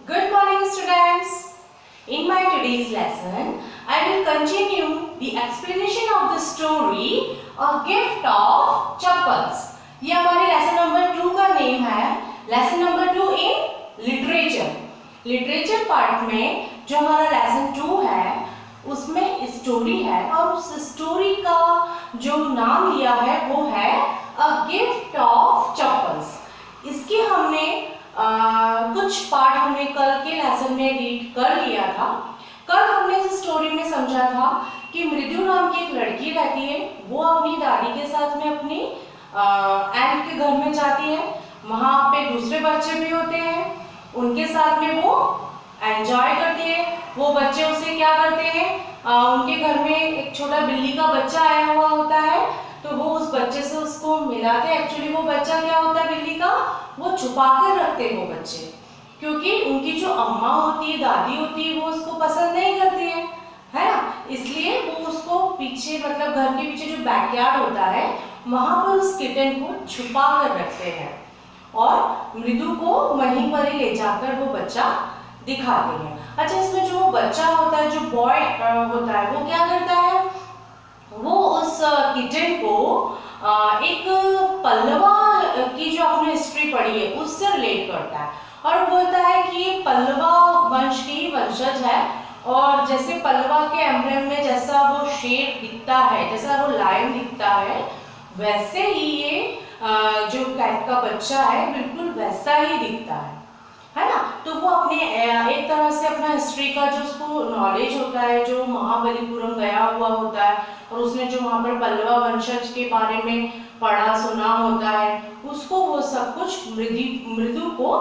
Good morning, students. In my today's lesson, I will continue the explanation of the story A Gift of Chappals. ये हमारे lesson number 2 का name है. Lesson number 2 in literature part में जो हमारा lesson 2 है उसमें story है और उस स्टोरी का जो नाम लिया है वो है अ गिफ्ट ऑफ चप्पल्स. इसके हमने कुछ पार्ट हमने कल के लेसन में रीड कर लिया था. कल हमने इस स्टोरी में समझा था कि मृदु नाम की एक लड़की रहती है. वो अपनी दादी के साथ में अपनी एंट के घर में जाती है. वहाँ पे दूसरे बच्चे भी होते हैं, उनके साथ में वो एंजॉय करती है. वो बच्चे उसे क्या करते हैं, उनके घर में एक छोटा बिल्ली का बच्चा आया हुआ होता है तो वो उस बच्चे से उसको मिलाते. एक्चुअली वो बच्चा क्या होता है बिल्ली का, वो छुपा कर रखते हैं वो बच्चे, क्योंकि उनकी जो अम्मा होती है, दादी होती है, वो उसको पसंद नहीं करती है ना. इसलिए वो उसको पीछे मतलब घर के पीछे जो बैकयार्ड होता है वहां पर उस किटन को छुपा कर रखते हैं और मृदु को वहीं पर ही ले जाकर वो बच्चा दिखाते हैं. अच्छा, इसमें जो बच्चा होता है, जो बॉय होता है, वो क्या करता है, वो उस किटन को एक पल्लवा की जो आपने हिस्ट्री पढ़ी है उससे रिलेट करता है और बोलता है कि ये पल्लवा वंश की वंशज है. और जैसे पल्लवा के एम्ब्लेम में जैसा वो शेर दिखता है, जैसा वो लायन दिखता है, वैसे ही ये जो कैट का बच्चा है बिल्कुल वैसा ही दिखता है ना. तो वो अपने एक तरह से अपना हिस्ट्री का जो उसको नॉलेज होता है, जो महाबलीपुरम गया हुआ होता है और उसने जो वहाँ पर पल्लवा वंशज के बारे में पढ़ा सुना होता है, उसको वो सब कुछ मृदु को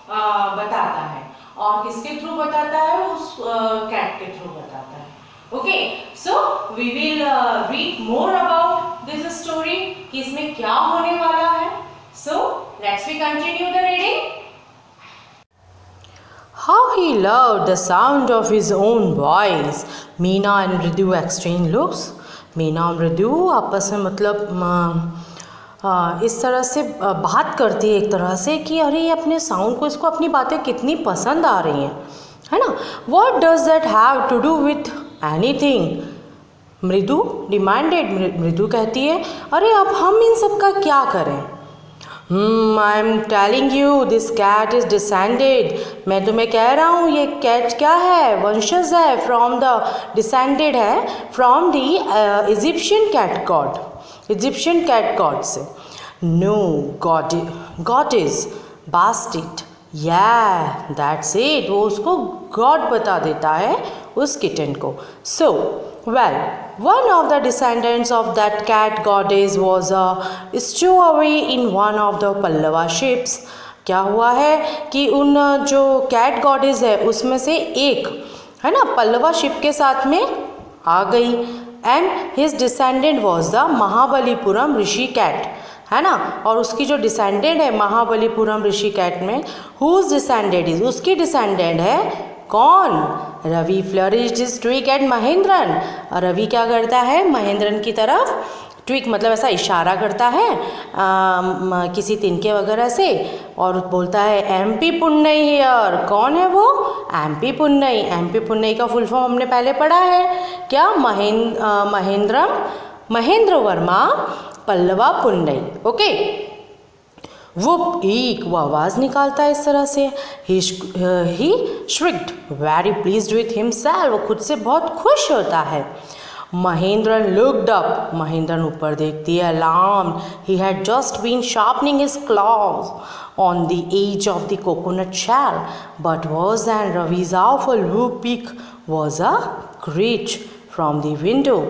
बताता है. और किसके थ्रू बताता है, उस कैट के थ्रू बताता है. Okay, so we will read more about this story कि इसमें क्या होने वाला है. So let's we continue the reading. How he loved the sound of his own voice. Meena and Mridu exchange looks. Meena और मृदु आपस में मतलब इस तरह से बात करती है एक तरह से कि अरे ये अपने साउंड को, इसको अपनी बातें कितनी पसंद आ रही हैं, है ना. What does that have to do with anything? मृदु डिमांडेड. मृदु कहती है अरे अब हम इन सब का क्या करें. I am telling you this cat is descended. मैं तुम्हें कह रहा हूँ ये कैट क्या है, वंशज है, फ्रॉम द डिसेंडेड है from the Egyptian cat god, Egyptian cat god से. No god is Bastet. Yeah that's it. वो उसको गॉड बता देता है उस किटन को. So well, one of the descendants of that cat goddess was a stowaway in one of the Pallava ships. क्या हुआ है कि उन जो कैट गॉडेस है उसमें से एक है ना पल्लवा शिप के साथ में आ गई. And his descendant was the Mahabalipuram Rishi cat, है ना. और उसकी जो डिसेंडेंट है महाबलीपुरम ऋषि कैट में, हुज डिसेंडेंट इज, उसकी डिसेंडेंट है कौन, Ravi. Flourished his tweak at Mahendran. Ravi क्या करता है, महेंद्रन की तरफ ट्विक मतलब ऐसा इशारा करता है किसी तिनके वगैरह से और बोलता है एमपी पुन्नई हियर. कौन है वो, एमपी पुन्नई. एमपी पुन्नई का फुल फॉर्म हमने पहले पढ़ा है क्या, महेंद्र वर्मा पल्लवा पुन्नई. ओके. वो एक वो आवाज़ निकालता है इस तरह से. ही श्रिक्ड वेरी प्लीज्ड विथ हिमसेल्फ. वो खुद से बहुत खुश होता है. Mahendran looked up. महेंद्रन ऊपर देखती है. Alarmed. He had just been sharpening his claws on the edge of the coconut shell, but worse then Ravi's awful whoop was a screech from the window.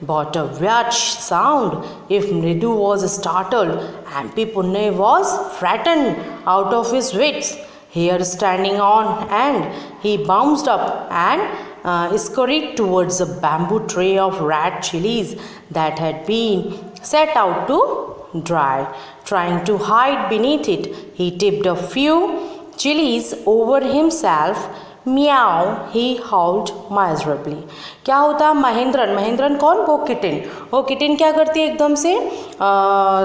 But a weird sound. If Mridu was startled, MP Punnai was frightened out of his wits. Hair standing on end, he bounced up and scurried towards a bamboo tray of red chilies that had been set out to dry. Trying to hide beneath it, he tipped a few chilies over himself. म्याओ. ही हाउल्ड माइजरेबली. क्या होता, महेंद्रन कौन, वो किटिन. वो किटिन क्या करती है, एकदम से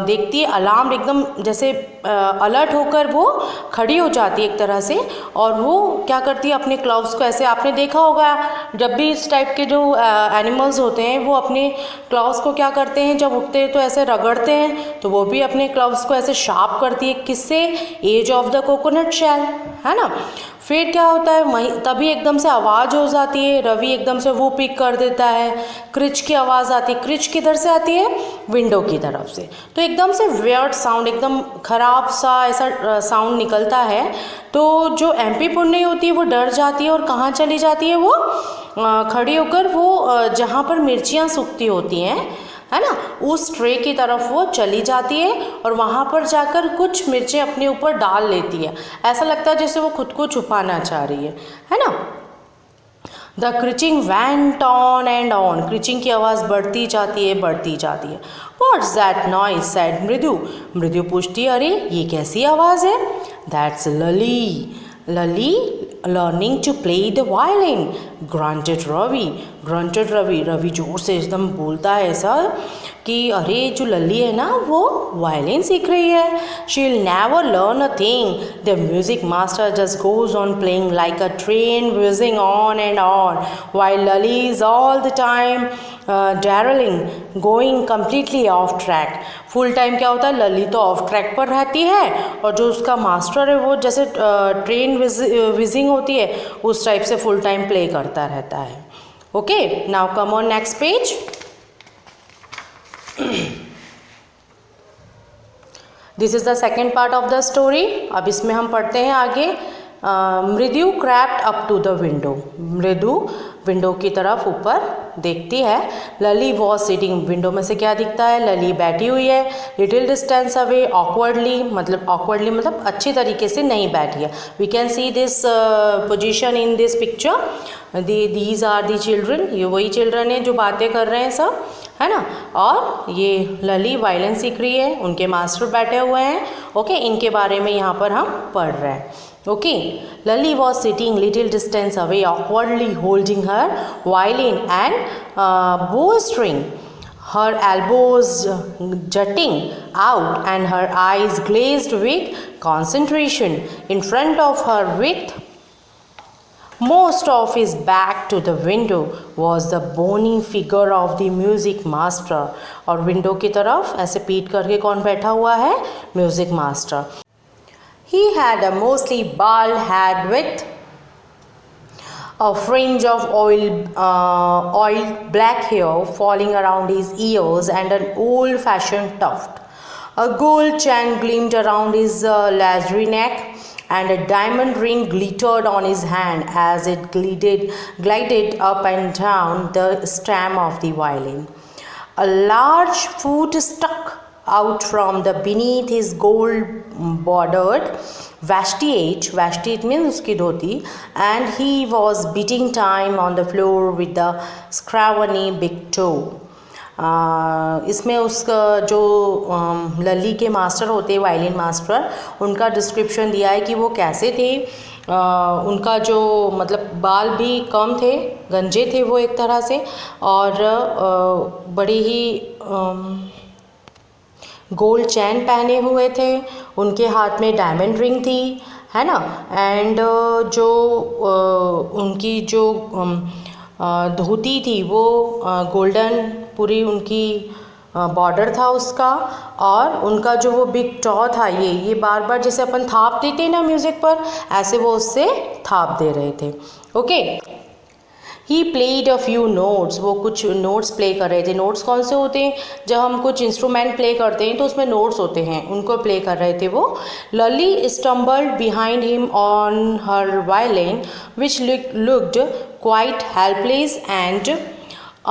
देखती है, अलार्म एकदम जैसे अलर्ट होकर वो खड़ी हो जाती है एक तरह से, और वो क्या करती है अपने क्लाउड्स को ऐसे, आपने देखा होगा जब भी इस टाइप के जो एनिमल्स होते हैं वो अपने क्लाउड्स को क्या करते हैं, जब उठते हैं तो ऐसे रगड़ते हैं, तो वो भी अपने क्लाउड्स को ऐसे शार्प करती है, किससे, edge of the coconut shell, है ना। फिर क्या होता है, तभी एकदम से आवाज़ हो जाती है, रवि एकदम से वो पिक कर देता है, क्रिच की आवाज़ आती है। क्रिच किधर से आती है, विंडो की तरफ से, तो एकदम से वियर्ड साउंड, एकदम ख़राब सा ऐसा साउंड निकलता है। तो जो एमपी पुन्नी होती है वो डर जाती है और कहाँ चली जाती है, वो खड़ी होकर वो जहाँ पर मिर्चियाँ सूखती होती हैं, है ना, उस ट्रे की तरफ वो चली जाती है और वहाँ पर जाकर कुछ मिर्चें अपने ऊपर डाल लेती है। ऐसा लगता है जैसे वो खुद को छुपाना चाह रही है ना। The creaking went on and on, creaking की आवाज़ बढ़ती जाती है, बढ़ती जाती है। व्हाट्स दैट नॉइज सेड मृदु, मृदु पूछती है, अरे ये कैसी आवाज़ है। That's Lully, Lully learning to play the violin, granted Ravi, granted Ravi, Ravi जोर से एकदम बोलता है ऐसा कि अरे जो लली है ना वो वायलिन सीख रही है। She will never learn a thing, the music master just goes on playing like a train whizzing on and on while Lali is all the time darling going completely off track। Full time क्या होता है, लली तो of track पर रहती है और जो उसका मास्टर है वो जैसे ट्रेन विजिंग होती है उस टाइप से फुल टाइम प्ले करता रहता है। Okay, now come on next page. This is the second part of the story. अब इसमें हम पढ़ते हैं आगे। मृदु crept up to the window, मृदु विंडो की तरफ ऊपर देखती है। लली वॉज सिटिंग, विंडो में से क्या दिखता है, लली बैठी हुई है। लिटिल डिस्टेंस अवे, ऑकवर्डली मतलब अच्छी तरीके से नहीं बैठी है। We can see this position in this picture. These are the children, ये वही चिल्ड्रन है जो बातें कर रहे हैं सब, है ना। और ये लली वायलिन सीख रही है, उनके मास्टर बैठे हुए हैं। ओके, इनके बारे में यहाँ पर हम पढ़ रहे हैं। Okay, Lali was sitting little distance away, awkwardly holding her violin and bowstring, her elbows jutting out and her eyes glazed with concentration. In front of her, with most of his back to the window, was the bony figure of the music master. और window की तरफ ऐसे पीट करके कौन बैठा हुआ है, music master. He had a mostly bald head with a fringe of oiled black hair falling around his ears and an old-fashioned tuft. A gold chain gleamed around his leathery neck, and a diamond ring glittered on his hand as it glided up and down the stem of the violin. A large foot stuck out from the beneath his gold bordered vashtiate means उसकी धोती, and he was beating time on the floor with the scrawny big toe. इसमें उसका जो लली के master होते हैं, violin master, उनका description दिया है कि वो कैसे थे। उनका जो मतलब बाल भी कम थे, गंजे थे वो एक तरह से, और बड़ी ही गोल्ड चैन पहने हुए थे, उनके हाथ में डायमंड रिंग थी, है ना। एंड जो उनकी जो धोती थी वो गोल्डन पूरी उनकी बॉर्डर था उसका, और उनका जो वो बिग टॉ था, ये बार बार जैसे अपन थाप देते हैं ना म्यूज़िक पर, ऐसे वो उससे थाप दे रहे थे। Okay, he played a few notes, वो कुछ नोट्स प्ले कर रहे थे। नोट्स कौन से होते हैं, जब हम कुछ इंस्ट्रूमेंट प्ले करते हैं तो उसमें नोट्स होते हैं, उनको प्ले कर रहे थे वो। Lully stumbled behind him on her violin which looked quite helpless and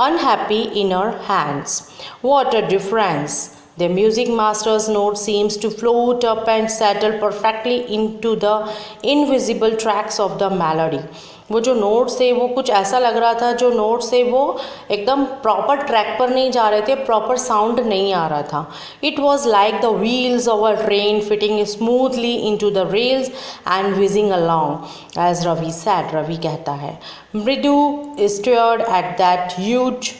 unhappy in her hands. What a difference! The music master's note seems to float up and settle perfectly into the invisible tracks of the melody. वो जो notes थे वो कुछ ऐसा लग रहा था, जो नोट्स थे वो एकदम प्रॉपर ट्रैक पर नहीं जा रहे थे, प्रॉपर साउंड नहीं आ रहा था। It was like the wheels of a train fitting smoothly into the rails and whizzing along, as Ravi said, Ravi कहता है। Mridu stared at that huge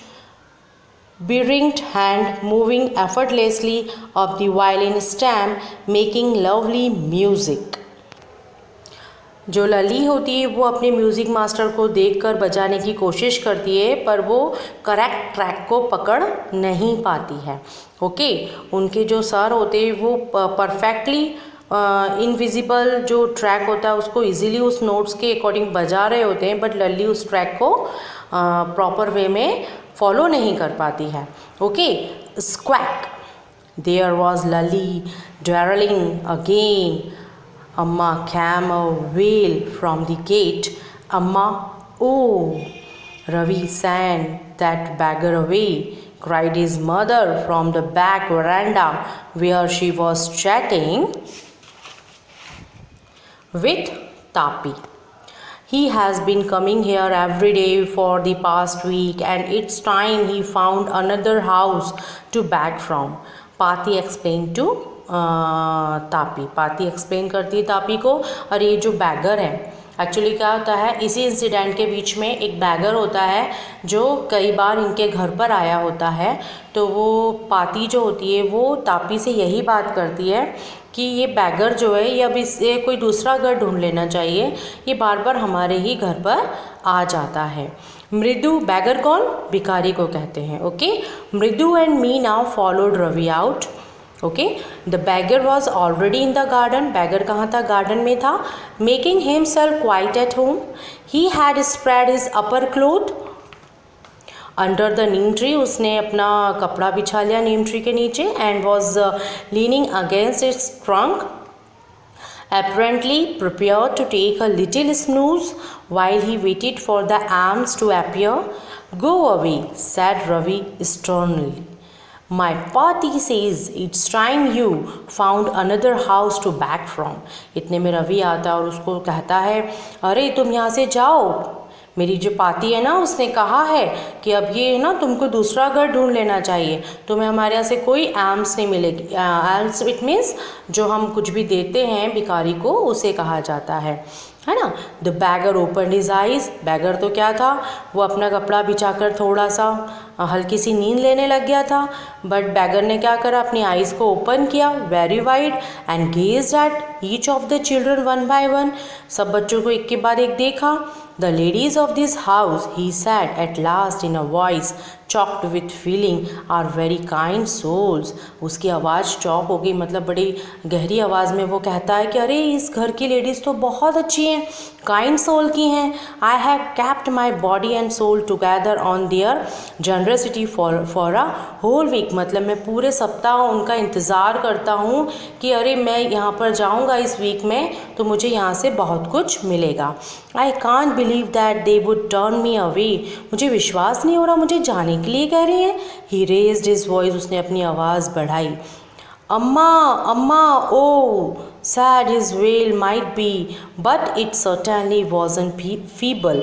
beringed hand moving effortlessly of the violin stem, making lovely music. जो लली होती है वो अपने music master को देखकर बजाने की कोशिश करती है, पर वो करेक्ट ट्रैक को पकड़ नहीं पाती है. ओके, उनके जो सर होते हैं वो परफेक्टली इनविजिबल जो ट्रैक होता है उसको इजीली उस नोट्स के अकॉर्डिंग बजा रहे होते हैं, बट लली उस ट्रैक को प्रॉपर वे में फॉलो नहीं कर पाती है. Okay, स्क्वैक. There was Lully darling again. Amma came a wail from the gate. Amma, oh! Ravi sent that beggar away, cried his mother from the back veranda where she was chatting with Tapi. He has been coming here every day for the past week, and it's time he found another house to beg from. Pati explained to Tapi. पाती explain करती है तापी को. और ये जो bagger है actually क्या होता है, इसी इंसिडेंट के बीच में एक बैगर होता है जो कई बार इनके घर पर आया होता है. तो वो पाती जो होती है वो तापी से यही बात करती है कि ये बैगर जो है ये अब इससे कोई दूसरा घर ढूंढ लेना चाहिए, ये बार बार हमारे ही घर पर आ जाता है. मृदु, बैगर कौन, भिखारी को कहते हैं. Okay, Mridu and Meena followed Ravi out. Okay, the beggar was already in the garden. Beggar कहाँ था, गार्डन में था. Making himself quite at home. He had spread his upper cloth under the neem tree. उसने अपना कपड़ा बिछा लिया नीम ट्री के नीचे. And was leaning against its trunk, apparently prepared to take a little snooze while he waited for the ants to appear. Go away, said Ravi sternly. My party says it's time you found another house to beg from. इतने में रवि आता है और उसको कहता है, अरे तुम यहाँ से जाओ, मेरी जो पाती है ना उसने कहा है कि अब ये ना तुमको दूसरा घर ढूंढ लेना चाहिए, तुम्हें हमारे यहाँ से कोई एम्स नहीं मिलेगी. एम्स इट मीन्स जो हम कुछ भी देते हैं भिखारी को उसे कहा जाता है ना. The beggar open his eyes. Beggar तो क्या था, वो अपना कपड़ा बिछाकर थोड़ा सा हल्की सी नींद लेने लग गया था. बट बैगर ने क्या करा, अपनी आइज़ को ओपन किया very wide and gazed at each of the children one by one. सब बच्चों को एक के बाद एक देखा. The ladies of this house, he said at last in a voice choked with feeling, are very kind souls. उसकी आवाज़ चौक हो गई, मतलब बड़ी गहरी आवाज़ में वो कहता है कि अरे इस घर की लेडीज़ तो बहुत अच्छी हैं, काइंड सोल की हैं. I have kept my body and soul together on their generosity for a whole week. मतलब मैं पूरे सप्ताह उनका इंतज़ार करता हूँ कि अरे मैं यहाँ पर जाऊँगा इस वीक में तो मुझे यहाँ से बहुत कुछ मिलेगा. I can't believe that they would turn me away. मुझे विश्वास नहीं हो रहा मुझे जाने के लिए कह रही हैं. ही रेज्ड हिज वॉइस. उसने अपनी आवाज़ बढ़ाई. अम्मा अम्मा ओ, sad his wail might be, but it certainly wasn't feeble.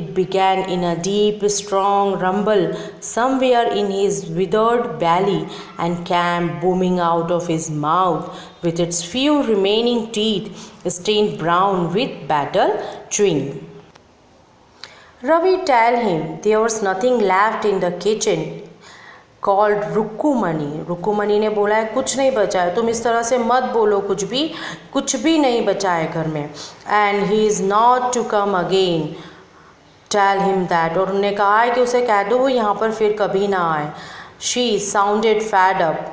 It began in a deep, strong rumble somewhere in his withered belly and came booming out of his mouth with its few remaining teeth stained brown with battle chewing. Ravi told him there was nothing left in the kitchen. Called Rukkumani. Rukkumani ने बोला है कुछ नहीं बचा है, तुम इस तरह से मत बोलो, कुछ भी नहीं बचा है घर में. And he is not to come again. Tell him that. और उन्होंने कहा है कि उसे कह दो वो यहाँ पर फिर कभी ना आए. She sounded fed up.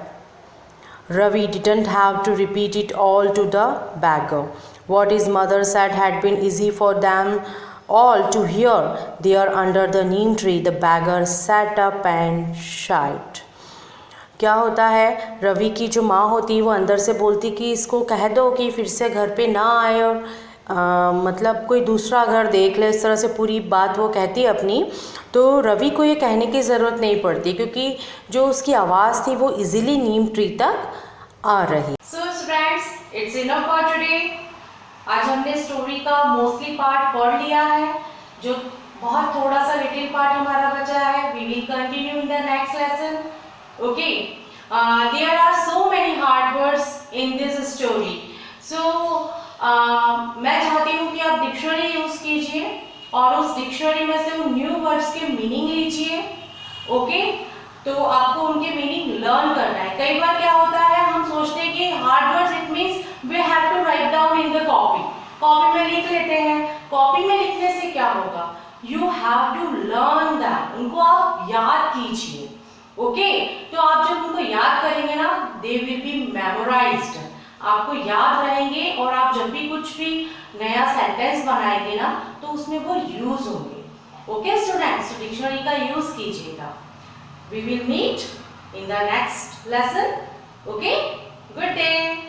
Ravi didn't have to repeat it all to the beggar. What his mother said had been easy for them all to hear. There under the neem tree the beggar sat up and shied. क्या होता है, रवि की जो माँ होती है वो अंदर से बोलती कि इसको कह दो कि फिर से घर पे ना आए और मतलब कोई दूसरा घर देख ले. इस तरह से पूरी बात वो कहती है अपनी. तो रवि को ये कहने की ज़रूरत नहीं पड़ती क्योंकि जो उसकी आवाज़ थी वो इजीली नीम ट्री तक आ रही. So friends, it's enough for today. आज हमने स्टोरी का मोस्टली पार्ट पढ़ लिया है, जो बहुत थोड़ा सा लिटिल पार्ट हमारा बचा है. We will continue in the next lesson. Okay, there are so many hard words in this story. So मैं चाहती हूँ कि आप डिक्शनरी यूज कीजिए और उस डिक्शनरी में से उन न्यू वर्ड्स के मीनिंग लीजिए. ओके, तो आपको उनके मीनिंग लर्न करना है। कई बार क्या होता है, हम सोचते हैं कि hard words it means we have to write down in the copy, copy में लिख लेते हैं। कॉपी में लिखने से क्या होगा, you have to learn that, उनको आप याद कीजिए। ओके, तो आप जब उनको याद करेंगे ना, दे विल बी मेमोराइज्ड, आपको याद रहेंगे, और आप जब भी कुछ भी नया सेंटेंस बनाएंगे ना, तो उसमें वो यूज होंगे। ओके स्टूडेंट्स, तो डिक्शनरी का यूज कीजिएगा। We will meet in the next lesson. Okay? Good day.